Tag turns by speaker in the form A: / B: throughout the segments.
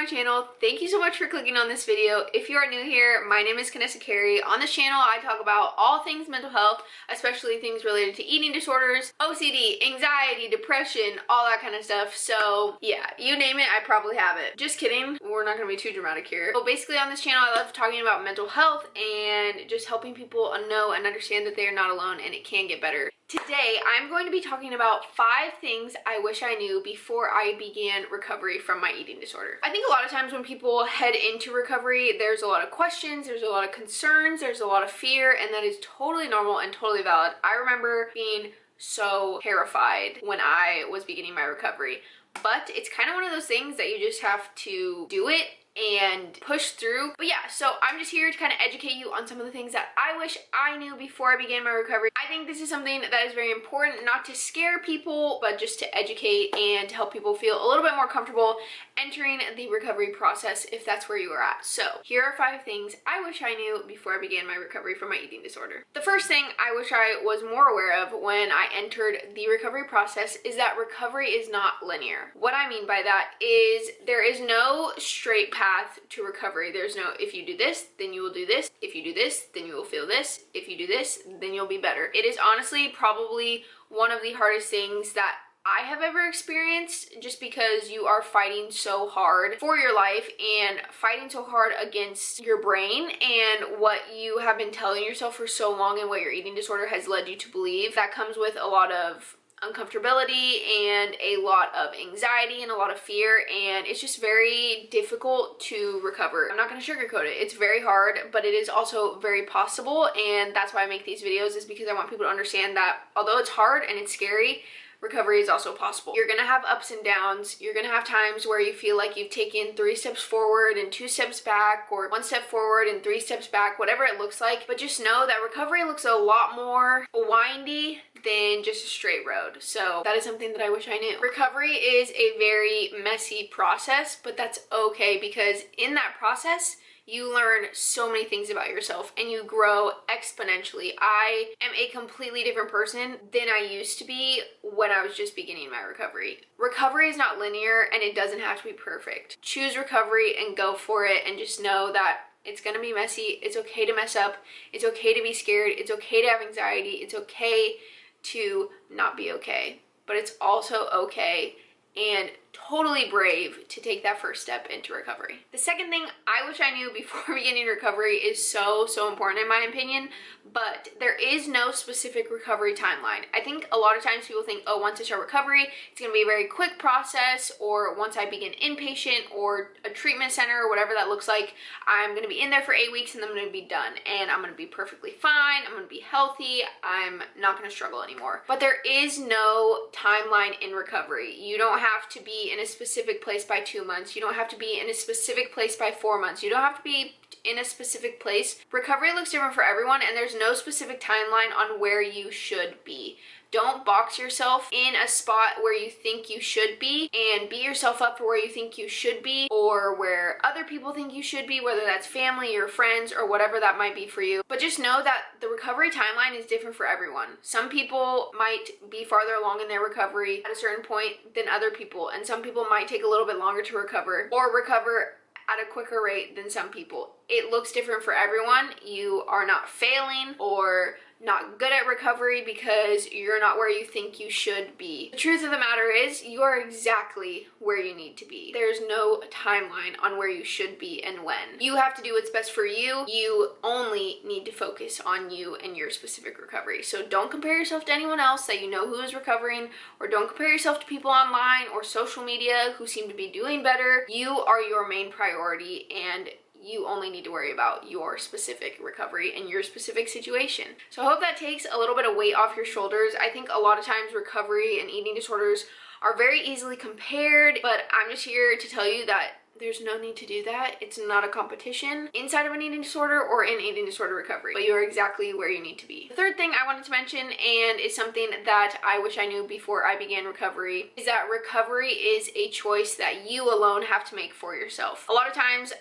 A: my channel. Thank you so much for clicking on this video. If you are new here, my name is Kanessa Carey. On this channel, I talk about all things mental health, especially things related to eating disorders, OCD, anxiety, depression, all that kind of stuff. So yeah, you name it, I probably have it. Just kidding. We're not going to be too dramatic here. So basically on this channel, I love talking about mental health and just helping people know and understand that they are not alone and it can get better. Today, I'm going to be talking about 5 things I wish I knew before I began recovery from my eating disorder. I think a lot of times when people head into recovery, there's a lot of questions, there's a lot of concerns, there's a lot of fear, and that is totally normal and totally valid. I remember being so terrified when I was beginning my recovery, but it's kind of one of those things that you just have to do it and push through. But yeah, so I'm just here to kind of educate you on some of the things that I wish I knew before I began my recovery. I think this is something that is very important, not to scare people, but just to educate and to help people feel a little bit more comfortable entering the recovery process if that's where you are at. So here are 5 things I wish I knew before I began my recovery from my eating disorder. The first thing I wish I was more aware of when I entered the recovery process is that recovery is not linear. What I mean by that is there is no straight path to recovery. There's no, if you do this, then you will do this. If you do this, then you will feel this. If you do this, then you'll be better. It is honestly probably one of the hardest things that I have ever experienced, just because you are fighting so hard for your life and fighting so hard against your brain and what you have been telling yourself for so long and what your eating disorder has led you to believe. That comes with a lot of uncomfortability and a lot of anxiety and a lot of fear, and it's just very difficult to recover. I'm not going to sugarcoat it. It's very hard, but it is also very possible, and that's why I make these videos, is because I want people to understand that although it's hard and it's scary, recovery is also possible. You're gonna have ups and downs. You're gonna have times where you feel like you've taken 3 steps forward and 2 steps back, or 1 step forward and 3 steps back, whatever it looks like. But just know that recovery looks a lot more windy than just a straight road. So that is something that I wish I knew. Recovery is a very messy process, but that's okay, because in that process, you learn so many things about yourself and you grow exponentially. I am a completely different person than I used to be when I was just beginning my recovery. Recovery is not linear and it doesn't have to be perfect. Choose recovery and go for it, and just know that it's gonna be messy. It's okay to mess up. It's okay to be scared. It's okay to have anxiety. It's okay to not be okay. But it's also okay and totally brave to take that first step into recovery. The second thing I wish I knew before beginning recovery is so important in my opinion, but there is no specific recovery timeline. I think a lot of times people think, oh, once I start recovery, it's gonna be a very quick process, or once I begin inpatient or a treatment center or whatever that looks like, I'm gonna be in there for 8 weeks and then I'm gonna be done and I'm gonna be perfectly fine, I'm gonna be healthy, I'm not gonna struggle anymore. But there is no timeline in recovery. You don't have to be in a specific place by 2 months. You don't have to be in a specific place by 4 months. You don't have to be in a specific place. Recovery looks different for everyone, and there's no specific timeline on where you should be. Don't box yourself in a spot where you think you should be and beat yourself up for where you think you should be, or where other people think you should be, whether that's family or friends or whatever that might be for you. But just know that the recovery timeline is different for everyone. Some people might be farther along in their recovery at a certain point than other people, and some people might take a little bit longer to recover, or recover at a quicker rate than some people. It looks different for everyone. You are not failing or not good at recovery because you're not where you think you should be. The truth of the matter is, you are exactly where you need to be. There's no timeline on where you should be and when. You have to do what's best for you. You only need to focus on you and your specific recovery. So don't compare yourself to anyone else that you know who is recovering, or don't compare yourself to people online or social media who seem to be doing better. You are your main priority, and you only need to worry about your specific recovery and your specific situation. So I hope that takes a little bit of weight off your shoulders. I think a lot of times recovery and eating disorders are very easily compared, but I'm just here to tell you that there's no need to do that. It's not a competition inside of an eating disorder or in eating disorder recovery, but you're exactly where you need to be. The third thing I wanted to mention, and is something that I wish I knew before I began recovery, is that recovery is a choice that you alone have to make for yourself. A lot of times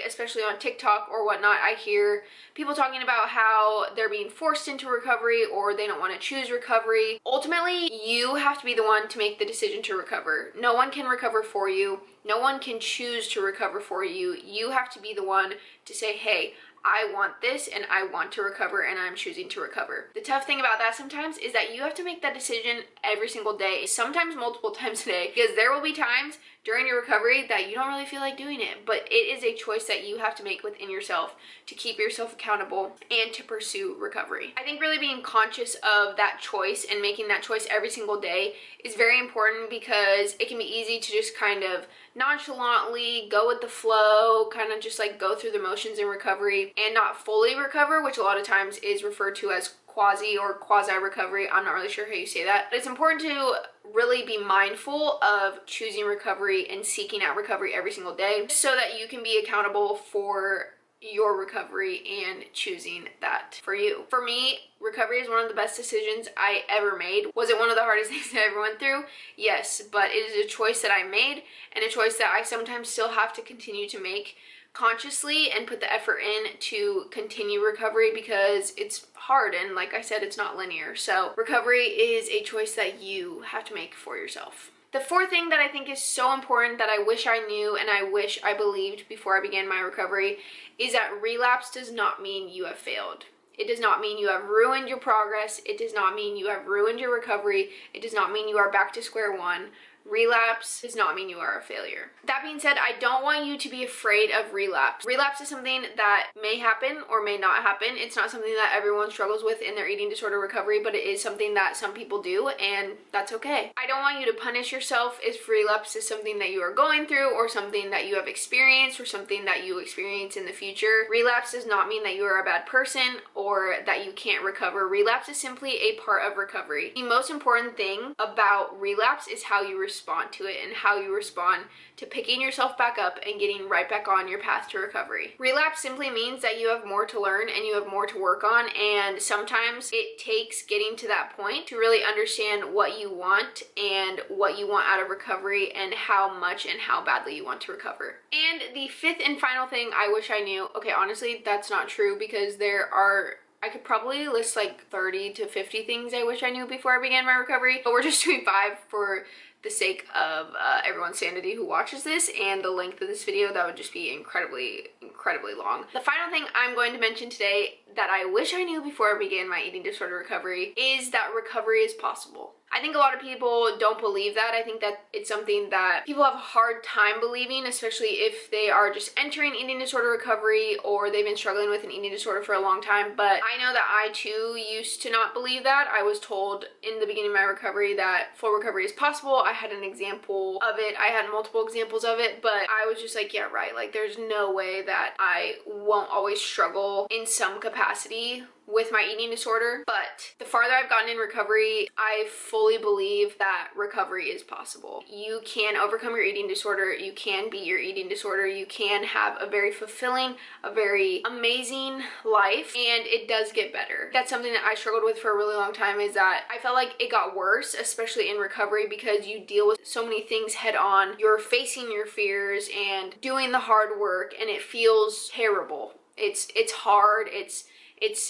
A: especially on TikTok or whatnot, I hear people talking about how they're being forced into recovery or they don't want to choose recovery. Ultimately, you have to be the one to make the decision to recover. No one can recover for you. No one can choose to recover for you. You have to be the one to say, hey, I want this and I want to recover and I'm choosing to recover. The tough thing about that sometimes is that you have to make that decision every single day, sometimes multiple times a day, because there will be times during your recovery that you don't really feel like doing it, but it is a choice that you have to make within yourself to keep yourself accountable and to pursue recovery. I think really being conscious of that choice and making that choice every single day is very important, because it can be easy to just kind of nonchalantly go with the flow, kind of just like go through the motions in recovery and not fully recover, which a lot of times is referred to as quasi or quasi recovery. I'm not really sure how you say that, but it's important to really be mindful of choosing recovery and seeking out recovery every single day so that you can be accountable for your recovery and choosing that for you. For me, recovery is one of the best decisions I ever made. Was it one of the hardest things I ever went through? Yes, but it is a choice that I made and a choice that I sometimes still have to continue to make consciously and put the effort in to continue recovery, because it's hard and, like I said, it's not linear. So recovery is a choice that you have to make for yourself. The fourth thing that I think is so important that I wish I knew and I wish I believed before I began my recovery is that relapse does not mean you have failed. It does not mean you have ruined your progress. It does not mean you have ruined your recovery. It does not mean you are back to square one. Relapse does not mean you are a failure. That being said, I don't want you to be afraid of relapse. Relapse is something that may happen or may not happen. It's not something that everyone struggles with in their eating disorder recovery, but it is something that some people do, and that's okay. I don't want you to punish yourself if relapse is something that you are going through or something that you have experienced or something that you experience in the future. Relapse does not mean that you are a bad person or that you can't recover. Relapse is simply a part of recovery. The most important thing about relapse is how you respond to it and how you respond to picking yourself back up and getting right back on your path to recovery. Relapse simply means that you have more to learn and you have more to work on, and sometimes it takes getting to that point to really understand what you want and what you want out of recovery and how much and how badly you want to recover. And the fifth and final thing I wish I knew, okay, honestly, that's not true, because I could probably list like 30 to 50 things I wish I knew before I began my recovery, but we're just doing 5 for the sake of everyone's sanity who watches this, and the length of this video, that would just be incredibly long. The final thing I'm going to mention today that I wish I knew before I began my eating disorder recovery is that recovery is possible. I think a lot of people don't believe that. I think that it's something that people have a hard time believing, especially if they are just entering eating disorder recovery or they've been struggling with an eating disorder for a long time. But I know that I too used to not believe that. I was told in the beginning of my recovery that full recovery is possible. I had an example of it. I had multiple examples of it, but I was just like, yeah, right. Like, there's no way that I won't always struggle in some capacity with my eating disorder. But the farther I've gotten in recovery, I fully believe that recovery is possible. You can overcome your eating disorder. You can beat your eating disorder. You can have a very fulfilling, a very amazing life, and it does get better. That's something that I struggled with for a really long time, is that I felt like it got worse, especially in recovery, because you deal with so many things head on. You're facing your fears and doing the hard work, and it feels terrible. It's hard. It's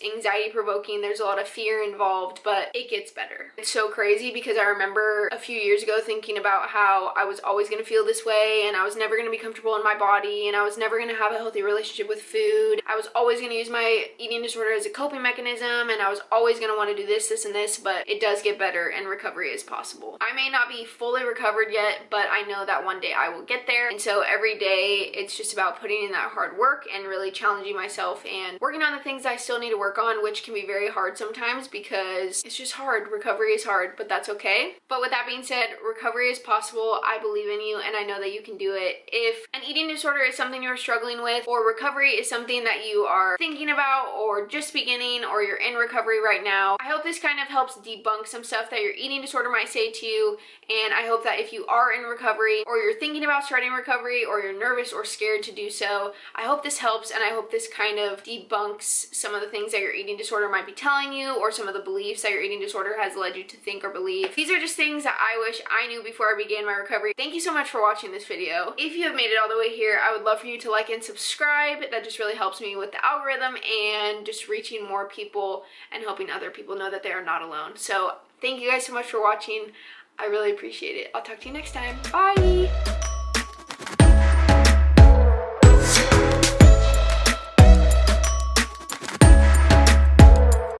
A: anxiety provoking. There's a lot of fear involved, but it gets better. It's so crazy, because I remember a few years ago thinking about how I was always going to feel this way, and I was never going to be comfortable in my body, and I was never going to have a healthy relationship with food. I was always going to use my eating disorder as a coping mechanism, and I was always going to want to do this, this, and this, but it does get better, and recovery is possible. I may not be fully recovered yet, but I know that one day I will get there, and so every day it's just about putting in that hard work and really challenging myself and working on the things I still need to work on, which can be very hard sometimes because it's just hard. Recovery is hard, but that's okay. But with that being said, recovery is possible. I believe in you, and I know that you can do it. If an eating disorder is something you're struggling with, or recovery is something that you are thinking about or just beginning, or you're in recovery right now, I hope this kind of helps debunk some stuff that your eating disorder might say to you. And I hope that if you are in recovery, or you're thinking about starting recovery, or you're nervous or scared to do so, I hope this helps, and I hope this kind of debunks some of the things that your eating disorder might be telling you, or some of the beliefs that your eating disorder has led you to think or believe. These are just things that I wish I knew before I began my recovery. Thank you so much for watching this video. If you have made it all the way here, I would love for you to like and subscribe. That just really helps me with the algorithm and just reaching more people and helping other people know that they are not alone. So thank you guys so much for watching. I really appreciate it. I'll talk to you next time. Bye!